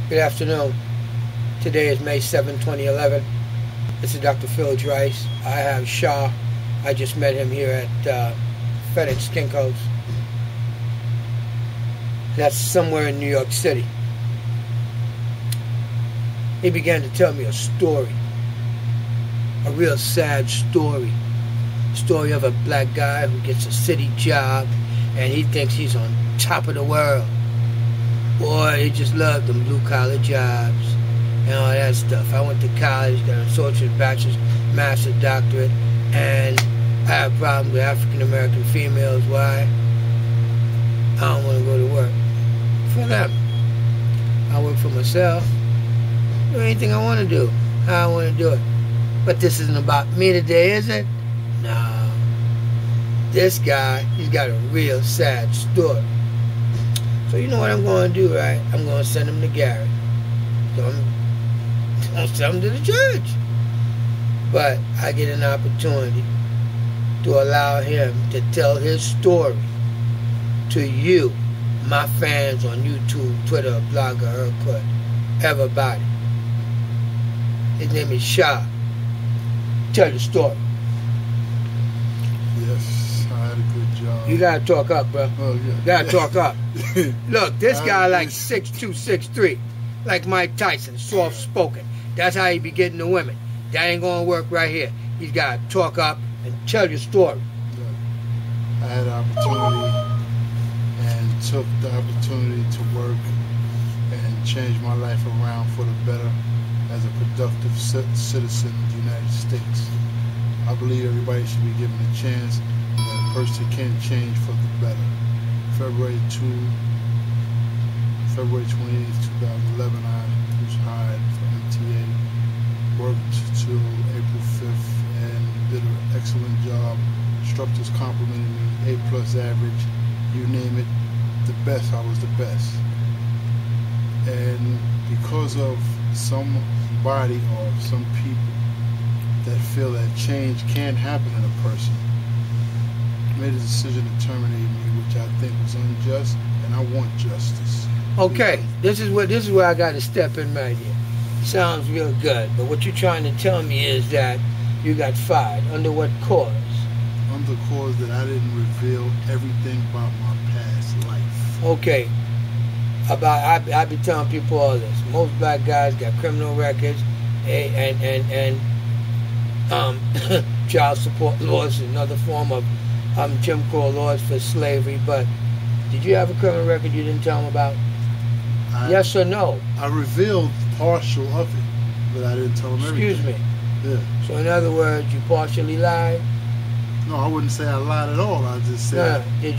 Good afternoon. Today is May 7, 2011. This is Dr. Phil DRICE. I have Shah. I just met him here at FedEx Kinko's. That's somewhere in New York City. He began to tell me a story. A real sad story. Story of a black guy who gets a city job and he thinks he's on top of the world. Boy, he just loved them blue-collar jobs and all that stuff. I went to college, got an associate, bachelor's, master's, doctorate, and I have a problem with African-American females. Why? I don't want to go to work for them. I work for myself. Do anything I want to do, how I want to do it. But this isn't about me today, is it? No. This guy, he's got a real sad story. So you know what I'm going to do, right? I'm going to send him to Gary. So I'm going to send him to the church. But I get an opportunity to allow him to tell his story to you, my fans on YouTube, Twitter, Blogger, Urquhart, everybody. His name is Shah. Tell your story. Yes, I had a good job. You gotta talk up, bro. Oh, yeah. You gotta talk up. Look, this guy like 6'2", 6'3", like Mike Tyson, soft-spoken. That's how he be getting the women. That ain't gonna work right here. He's gotta talk up and tell your story. I had an opportunity and took the opportunity to work and change my life around for the better as a productive citizen of the United States. I believe everybody should be given a chance and that a person can change for the better. February 28, 2011, I was hired for MTA, worked till April 5th and did an excellent job. Instructors complimented me, A+ average, you name it, the best, I was the best. And because of somebody or some people that feel that change can happen in a person, made a decision to terminate me, which I think was unjust, and I want justice. Okay, this is where I got to step in right here. Sounds real good, but what you're trying to tell me is that you got fired. Under what cause? Under the cause that I didn't reveal everything about my past life. Okay. I be telling people all this. Most black guys got criminal records and child support laws, another form of Jim Crow laws for slavery. But did you have a criminal record you didn't tell them about? Yes or no? I revealed partial of it, but I didn't tell them everything. Excuse me. Yeah. So in other words, you partially lied? No, I wouldn't say I lied at all. I just said... No.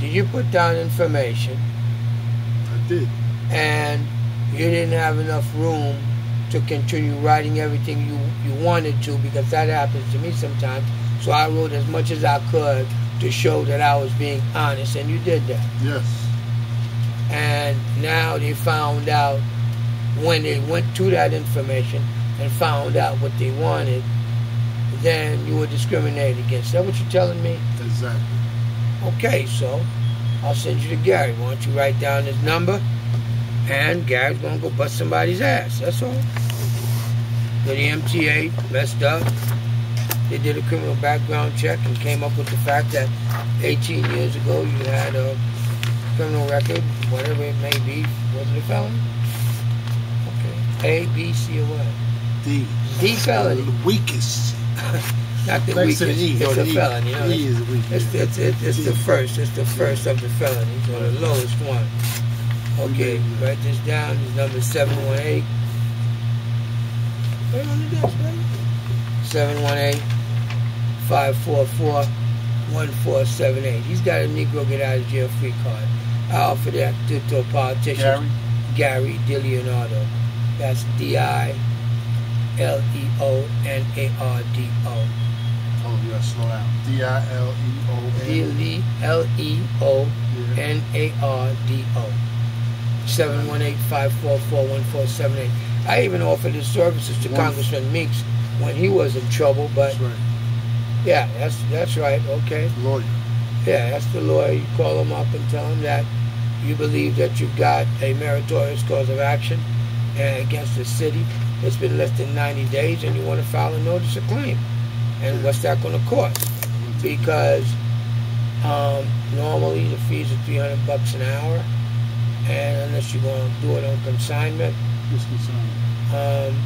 Did you put down information? I did. And you didn't have enough room to continue writing everything you wanted to, because that happens to me sometimes. So I wrote as much as I could to show that I was being honest, and you did that. Yes. And now they found out, when they went to that information and found out what they wanted, then you were discriminated against. Is that what you're telling me? Exactly. Okay, so I'll send you to Gary. Why don't you write down his number, and Gary's going to go bust somebody's ass. That's all. The MTA messed up. They did a criminal background check and came up with the fact that 18 years ago you had a criminal record, whatever it may be. Was it a felony? Okay. A, B, C, or what? D. D felony. The weakest. Not the weakest. It's a felony. You know? E is the weakest. It's the first. It's the first of the felonies, or the lowest one. Okay, write this down. His number is 718. Right on the desk, baby. 718-544-1478. He's got a Negro get out of jail free card. I offer that to a politician. Gary DiLeonardo. That's DILEONARDO. Oh, you gotta slow down. DILEONARDO. 718-544-1478. I even offered his services to Congressman Meeks when he was in trouble, but that's right. Yeah, that's right. Okay. Lawyer. Yeah, that's the lawyer. You call him up and tell him that you believe that you've got a meritorious cause of action against the city. It's been less than 90 days, and you want to file a notice of claim. And what's that going to cost? Because normally the fees are $300 an hour, and unless you're going to do it on consignment. What's consignment?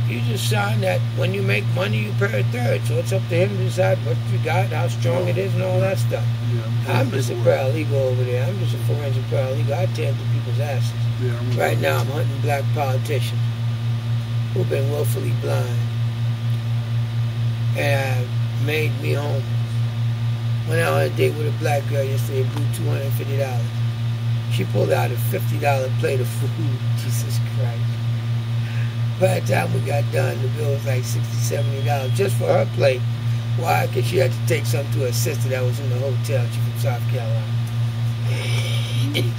You just sign that when you make money, you pay a third. So it's up to him to decide what you got, how strong it is, and all that stuff. Yeah, I'm just a paralegal over there. I'm just a forensic paralegal. I tend to people's asses. Yeah, right now, I'm hunting black politicians who've been willfully blind and have made me homeless. Went out on a date with a black girl yesterday, blew $250. She pulled out a $50 plate of food. Jesus Christ. By the time we got done, the bill was like $60, $70 just for her plate. Why? Because she had to take something to her sister that was in the hotel. She's from South Carolina.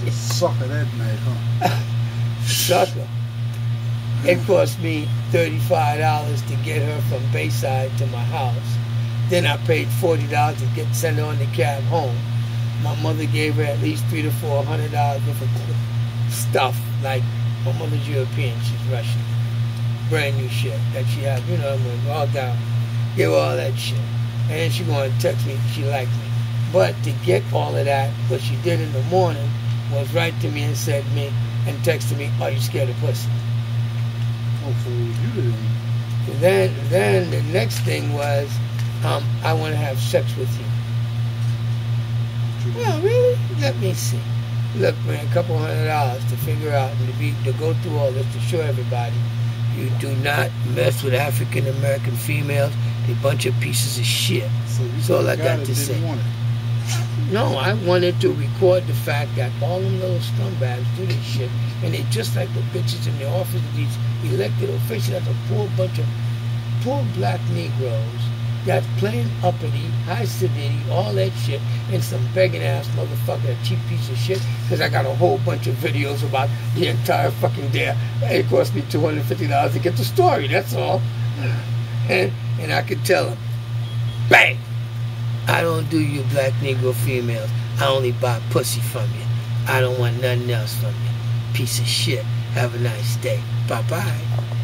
Just sucker that night, huh? Sucker. It cost me $35 to get her from Bayside to my house. Then I paid $40 to send her on the cab home. My mother gave her at least $300 to $400 worth of stuff. Like, my mother's European, she's Russian. Brand new shit that she had, you know, all down. Give her all that shit. And then she wanted to text me, she liked me. But to get all of that, what she did in the morning was write to me and said me, and texted me, "Are you scared of pussy?" Oh, so you didn't. Then the next thing was, I want to have sex with you. Well, really? Let me see. Look, man, a couple $100 to figure out and to go through all this to show everybody you do not mess with African American females. They're a bunch of pieces of shit. So that's all I got to say. No, I wanted to record the fact that all them little scumbags do this shit, and they just like the bitches in the office of these elected officials. That's a poor bunch of poor black Negroes that's playing uppity, high civility, all that shit, and some begging ass motherfucker, a cheap piece of shit, because I got a whole bunch of videos about the entire fucking day. It cost me $250 to get the story, that's all. And I could tell them, bang! I don't do you black Negro females. I only buy pussy from you. I don't want nothing else from you. Piece of shit. Have a nice day. Bye-bye.